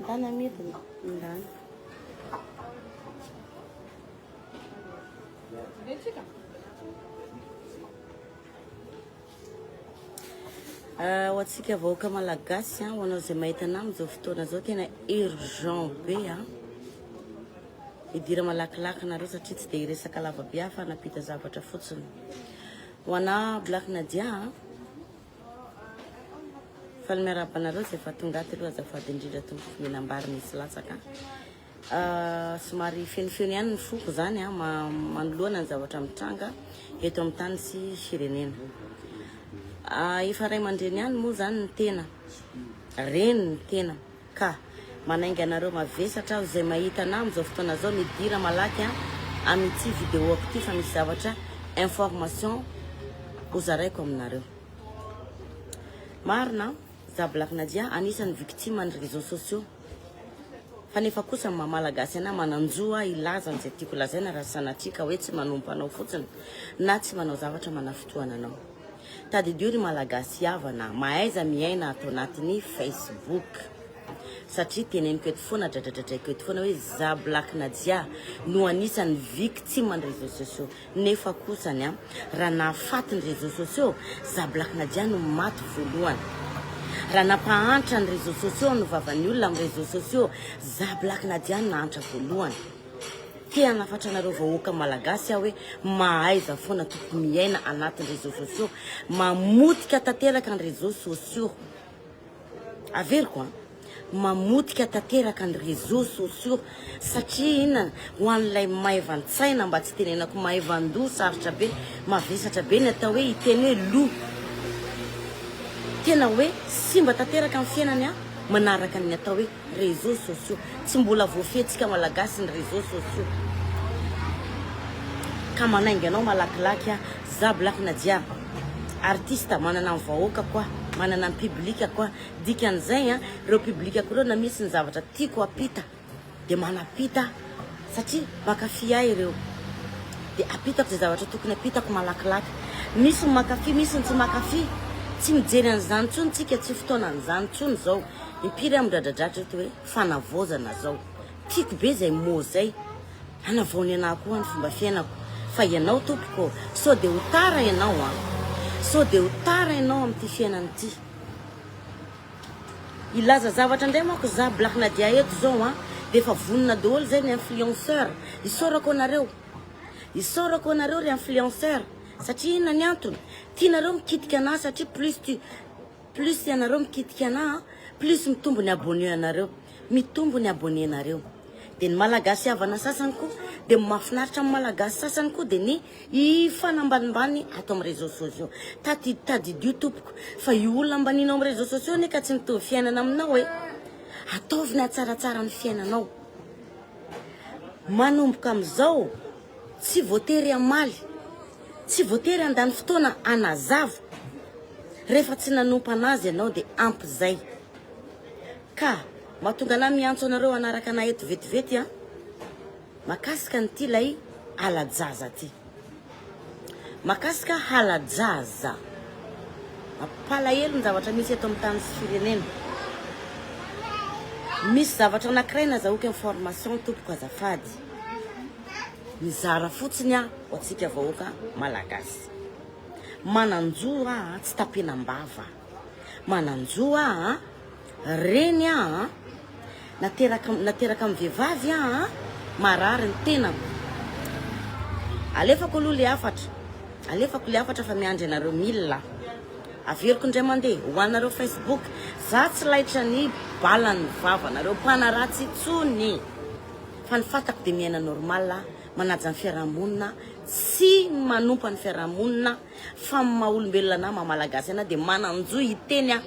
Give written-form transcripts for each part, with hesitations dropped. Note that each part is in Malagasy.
Ndana mety ndana. Ohatsika vahoaka malagasy ho anao zay mahita anao amin'izao fotoana zao tena urgent be idira malakilaky nareo satria tsy dia resaka lava be fa napita zavatra fotsiny. Ho ana Black Nadia faly miarabanareo zay fa tonga aty aloha azafady indrindra tompoko minambary misy latsaka. Somary fenofeno ihany ny foko zany manoloana ny zavatra mitranga eto amin'ny tany sy firenena. Efa ray aman-dreny ihany moa zany ny tena reny ny tena ka manainga anareo mavesatra zay mahita ana amin'izao fotoana zao midira malaky amin'ity vidéo ako ty fa misy zavatra information hozaraiko aminareo. Marina za Black Nadia anisan'ny victime ny réseaux sociaux fa nefa kosa mamalagasy ana mananjoa ilaza an'izay tiako lazaina raha sanatrika hoe tsy manompo anao fotsiny na tsy manao zavatra manafotoana anao. Tadidio ry malagasy havana mahaiza miaina atao anatin'ny Facebook satria teneniko eto foana dradradradraiko eto foana hoe za Black Nadia no anisan'ny victime ny réseaux sociaux nefa kosany raha nahafaty ny réseaux sociaux za Black Nadia no maty voalohany. Raha nampahantra ny réseaux sociaux no vavan'ny olona amin'ny réseaux sociaux za Black Nadia no nahantra voalohany. Tia nafatra nareo vahoaka malagasy hoe mahaiza foana tokony miaina anatin'ny réseaux sociaux mamotika tanteraka ny réseaux sociaux. Averiko mamotika tanteraka ny réseaux sociaux satria inona ho an'ilay maevan-tsaina mba tsy tenenako maevan-doha sarotra be mavesatra be ny atao hoe hiteny hoe lo tena hoe simba tanteraka amin'ny fiainany manaraka ny atao hoe réseaux sociaux. Tsy mbola voafetsika malagasy ny réseaux sociaux ka manainga anao malakilaky za Black Nadia artiste manana ny vahoaka koa manana ny publika koa dikan'izay reo publika ko reo na misy ny zavatra tiako apita dia manapita satria makafy ahy ireo dia apitako zay zavatra tokony apitako malakilaky. Misy ny makafy misy ny tsy makafy tsy mijery an'izany tsony tsika tsy fotoana an'izany tsony zao impiry amdradradratra ohatry hoe fanavozana zao tiako be zay mo zay anavaony anahy koa ny fomba fiainako fa ianao tompoko sao dia ho tara ianao sao dia ho tara ianao amin'ity fiainany ity. Ilaza zavatra indray manko za Black Nadia eto zao dia efa vonona daholo zay ny influenceur isorako anareo ry influenceur satria inona ny antony tianareo mikitika anahy satria plus ianareo mikitika anahy plus mitombo ny abonné anareo dia ny malagasy havana sasany koa dia mahafinaritra amin'ny malagasy sasany koa dia ny ifanambanimbany atao amin'ny réseaux sociaux. Tadidio tompoko fa io olona ambaninao amin'ny réseaux sociaux ne ka tsy mitovy fiainana aminao hoe ataovina tsaratsara ny fiainanao manomboka amin'izao tsy voatery amaly tsy voatery andany fotoana anazava rehefa tsy nanompo anazy ianao dia ampy zay ka mahatonga anahy miantso anareo anaraka anahy eto vetivety makasika nyty lay halajaza ty makasika halajaza mampalahelo ny zavatra misy eto amin'ny tany sy firenena. Misy zavatra anankiray nazahoaka information tompoko azafady mizara fotsiny ho antsika vahoaka malagasy mananjoa tsy tapenam-bava mananjoa reny nateraka amin'ny vehivavy marary ny tenako. Alefako aloha le afatra fa miandry anareo mila averiko indray mandeha ho anareo Facebook za tsy laitra ny balany vava nareo mpanaratsy itsony fa ny fatako dia miaina normal manaja ny fiarahamonina tsy manompa ny fiarahamonina fa maha-olombelona anahy mamalagasy ana dia mananjoa hiteny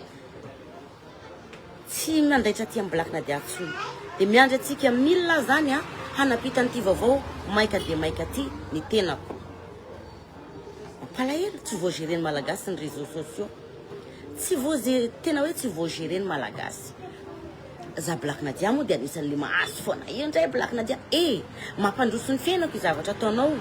tsy mandaitra aty amin'ny Black Nadia tsony dia miandry atsika mila zany hanapita n'ity vaovao maika dia maika ty ny tenako mampalahelo tsy voagéreny malagasy ny réseaux sociaux tena hoe tsy voagéreny malagasy. Za Black Nadia moa dia anisan'le mahazo foana io indray Black Nadia mampandroso ny fiainako zavatra ataonao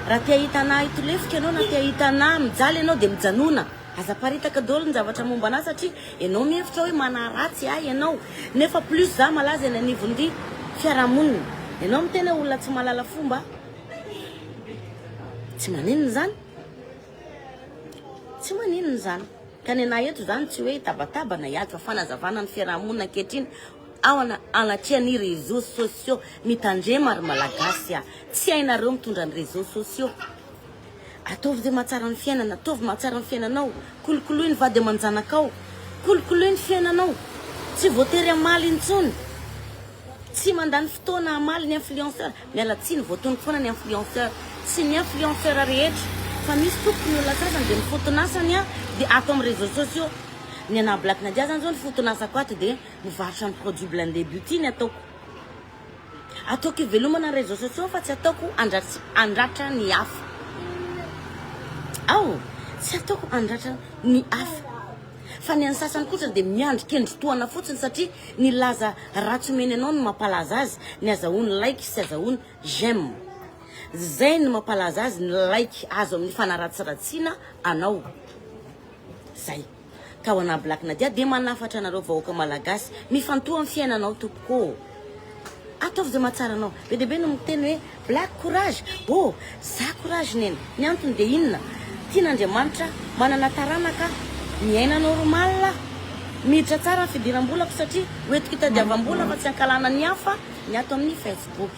raha tia hitanah itolefika ianao na tia hitanah mijaly ianao dia mijanona azaparitaka daholo ny zavatra momba anazy satria ianao mihevitra hoe manaratsy ianao nefa plus za malaza eny anivon'ny fiarahamonina ianao miteny olona tsy malala fomba tsy maninona zany tsy maninona zany ka ny anahy eto zany tsy hoe tabatabana iady fa fanazavana ny fiarahamonina ankehitriny ao anatria ny réseaux sociaux mitandrema ary malagasy tsy hainareo mitondra ny réseaux sociaux ataovy zay mahatsara ny fiainana ataovy mahatsara ny fiainanao kolokoloiny vady aman-janakao kolokoloiny fiainanao tsy voatery amaly intsony tsy mandany fotoana amaly ny influenceur miala tsiny voatoniko foana ny influenceur tsy ny influenceur rehetra fa misy tompony olona sasany dia mifotonasany dia ato amin'ny réseaux sociaux ny ana Black Nadia zany zao ny fotonasako ato dia mivarotra ny produit blindé beauty ny ataoko ivelomana ny réseaux sociaux fa tsy ataoko andratra ny hafa tsy ataoko andratra ny hafa fa ny ansasany kosa dia miandrikendritoana fotsiny satria ny laza ratsy meny anao no mampalaza azy ny azahoany like sy azahoany j'aime zay ny mampalaza azy ny like azo amin'ny fanaratsiratsiana anao zay ka ho ana Black Nadia dia manafatra anareo vahoaka malagasy mifantoha amin'ny fiainanao tompoko ataovy zay mahatsara anao be dia be no miteny hoe Black courage za courage neny ny antony dia inona tian'Andriamanitra manana taranaka miaina normal miditra tsara ny fidiram-bolako satria hoentiko itadiavam-bola fa tsy ankalana ny hafa ny ato amin'ny Facebook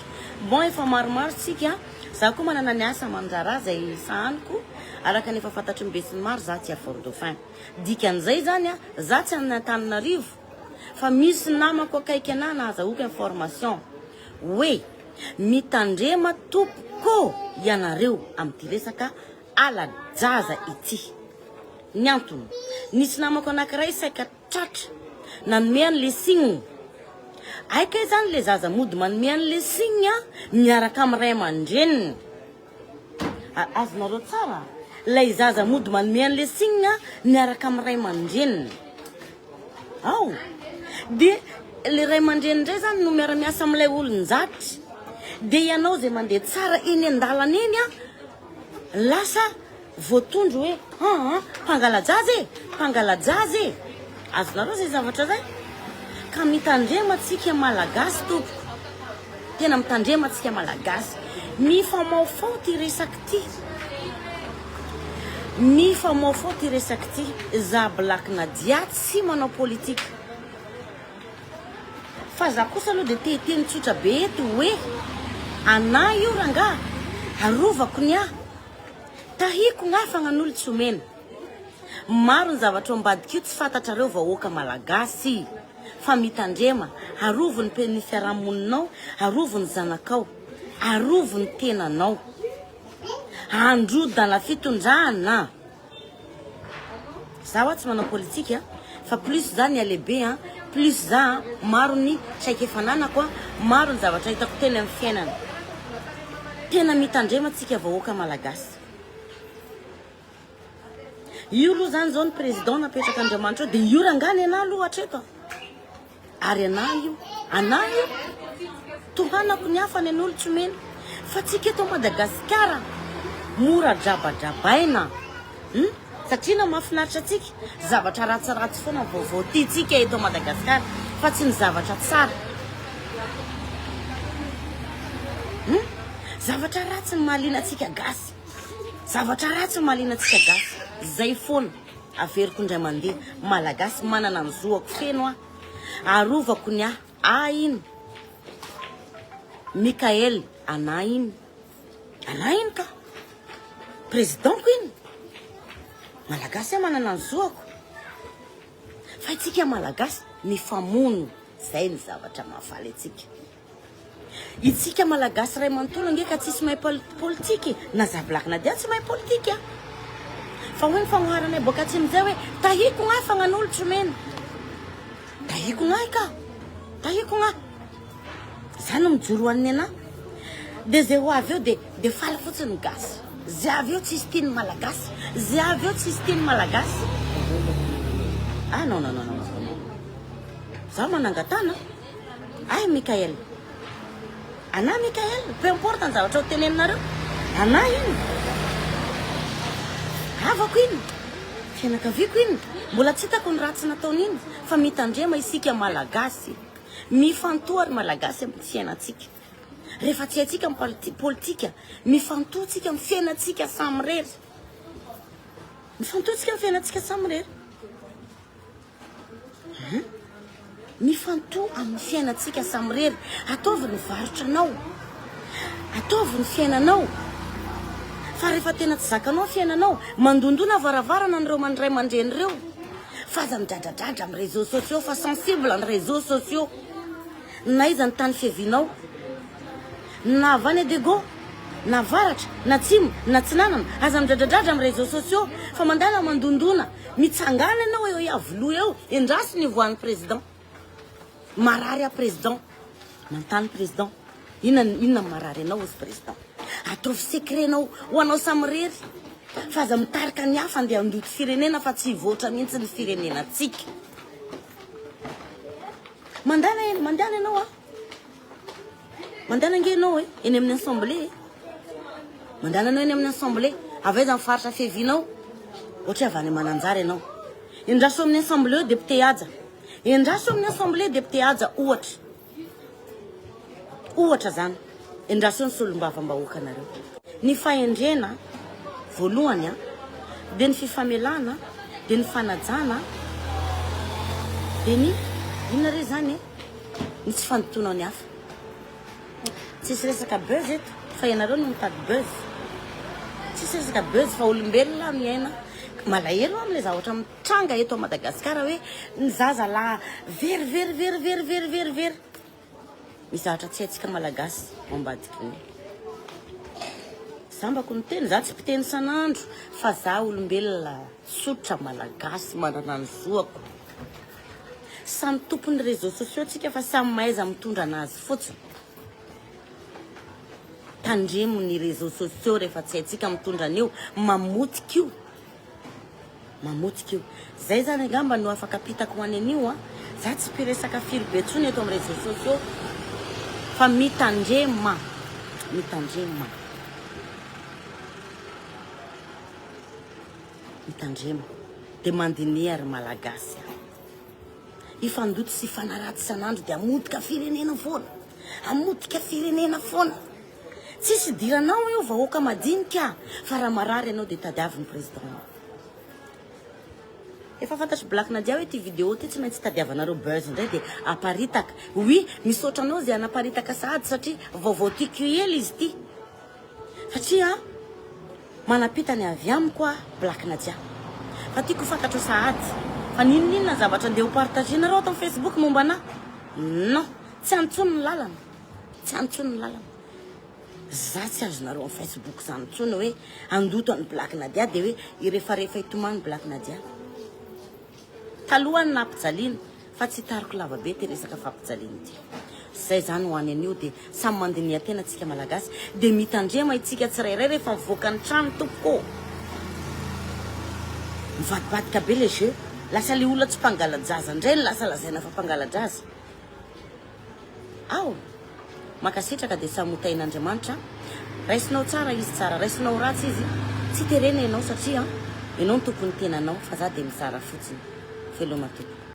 bon efa maromaro tsika za koa manana ny asa manjara zay sahaniko araka nefa fantatry ny besiny maro za tsy Fort Dauphin dikan'izay zany za tsy any Antananarivo fa misy namako akaiky ana na azahoako information hoe mitandrema tompoko ianareo amin'ity resaka ala-jaza ity ny antony nisy namako anankiray saika tratra nanome an'le signiny aika zany le zaza mody manome an'le signe miaraka amin'ny ray aman-dreniny azonareo tsara lay zaza mody manome an'le signe miaraka amin'ny ray aman-dreniny dia le ray aman-dreniny ndray zany no miara-miasa amin'ilay olon-jatry dia ianao zay mandeha tsara eny an-dalana eny lasa voatondro hoe mpangalajazy azonareo zay zavatra zay ka mitandrema tsika malagasy tompoko tena mitandrema tsika malagasy mifamaofao ty resaky ty za Black Nadia tsy manao politika fa za kosa aloha dia teheteny tsotra be eto hoe ana io ranga arovako ny tahiko nga fagnan'olo tsy omena maro ny zavatra ambadikio tsy fantatrareo vahoaka malagasy fa mitandrema arovo ny pen'ny fiarahamoninao arovo ny zanakao arovo ny tenanao androdana fitondrana za tsy manao politika fa plus za ny alehibe plus za maro ny saika efananako maro ny zavatra hitako tena amin'ny fiainana tena mitandrema tsika vahoaka malagasy io aloha zany zao ny président napetraka Andriamanitra dia io rangany ana aloha hatreto ary ana io tohanako ny hafa ny an'olo tsy omena fa tsika eto Madagasikara mora drabadrabaina satria na mahafinaritra tsika zavatra ratsiratsy foana vaovao tiatsika eto Madagasikara fa tsy ny zavatra tsara zavatra ratsy ny mahaliana tsika gasy zavatra ratsy ny mahaliana tsika gasy zay foana averiko indray mandeha malagasy manana ny zoako feno arovako ny iny Mikael ana iny ka présidentko iny malagasy manana ny zoako fa itsika malagasy mifamono zay ny zavatra mahafaly itsika malagasy ray manontolo ngeka tsisy mahay politika na za Black Nadia tsy mahay politika fa hoe ny fanoharanay boka tsy mizay hoe tahiko nga fagnan'olo tsy omena tahiko nga zany mijoro an'ny ana dia zay ho avy eo dia faly fotsiny gasy zay avy eo tsisy tiany malagasy non za manangatana Mikael ana Mikael peu importe ny zavatra ho teneninareo ana iny havako iny fianakaviako iny mbola tsy hitako ny ratsy nataony iny fa mitandrema isika malagasy mifantoa ary malagasy amin'ny fiainantsika rehefa tsy haitsika amin'ny politika mifantoatsika amin'ny fiainantsika samy rery mifantoatsika amin'ny fiainantsika samy rery mifantoa amin'ny fiainantsika samy rery ataovy ny varotranao ataovy ny fiainanao fa rehefa tena tsy zakanao fiainanao mandondona varavarana an'ireo mandray mandreny ireo fa aza midradradratra amin'ny réseaux sociaux fa sensible amin'ny réseaux sociaux na iza ny tany fiavinao na avany adego na varatra na tsimo na tsinanana aza midradradratra amin'ny réseaux sociaux fa mandana mandondona mitsangana ianao eo iavoloha eo endraso ny voan'ny président marary a président mantany président inona marary anao izy président ataovy secretnao ho anao samy rery fa aza mitarika ny hafa andeha andoto firenena fa tsy voatra mihitsy ny firenena atsika mandana ianao a mandana nge ianao eny amin'ny assemblée mandana anao eny amin'ny assemblée avy aiza mifaritra fiavinao ohatra avy any mananjara ianao endraso amin'ny assemblée député aja endraso amin'ny assemblée député aja ohatra zany endraso ny solombavam-bahoaka anareo ny fahendrena voalohany dia ny fifamelana dia ny fanajana dia ny inona re zany ny tsy fandotonao ny hafa tsisy resaka buzz eto fa ianareo no mitady buzz tsisy resaka buzz fa olombelona miaina malahelo amin'ilay zavatra mitranga eto a Madagasikara hoe ny zaza la very misy zavatra tsy haitsika malagasy ambadika ny sambako ny teny za tsy mpiteny sanandro fa za olombelona sotra malagasy manana ny zoako samy tompony réseaux sociaux tsika fa samy maiza mitondra anazy fotsiny tandremo ny réseaux sociaux rehefa tsy haitsika mitondra an'io mamotika io zay zany angamba no afaka apitako ho any an'io za tsy mpiresaka firy be tsony eto amin'ny réseaux sociaux fa mitandrema dia mandinihy ary malagasy ifandoto sy ifanaraty sanandro dia amotika firenena foana tsisy diranao io vahoaka madinika fa raha marary ianao dia tadiavy ny président efa fantatry Black Nadia hoe ty vidéo ty tsy maintsy tadiavanareo buzz indray dia aparitaka oui misaotra anao zay anaparitaka sahady satria vaovao tiako ely izy ty satria manapita ny avy amiko Black Nadia fa tiako fantatro sahady fa ninona zavatra andeha ho partagenareo ato amin'ny Facebook momba ana non tsy antsono ny lalana za tsy azonareo amin'ny Facebook zany ntsony hoe andoto any Black Nadia dia hoe irefarefa itomany Black Nadia talohany nampijaliana fa tsy tariko lava be ty resaka fampijaliana ty zay zany ho any an'io dia samy mandiniha tena tsika malagasy dia mitandrema itsika tsirairay rehefa mivoaka ny trano tompoko mivadibadika be le jeu lasa le olona tsy mpangalajaza indray ny lasa lazaina fa mpangalajaza makasitraka dia samy hotain'Andriamanitra raisinao tsara izy tsara raisinao ratsy izy tsy terena ianao satria ianao ny tompony tenanao fa za dia mizara fotsiny felomatompoko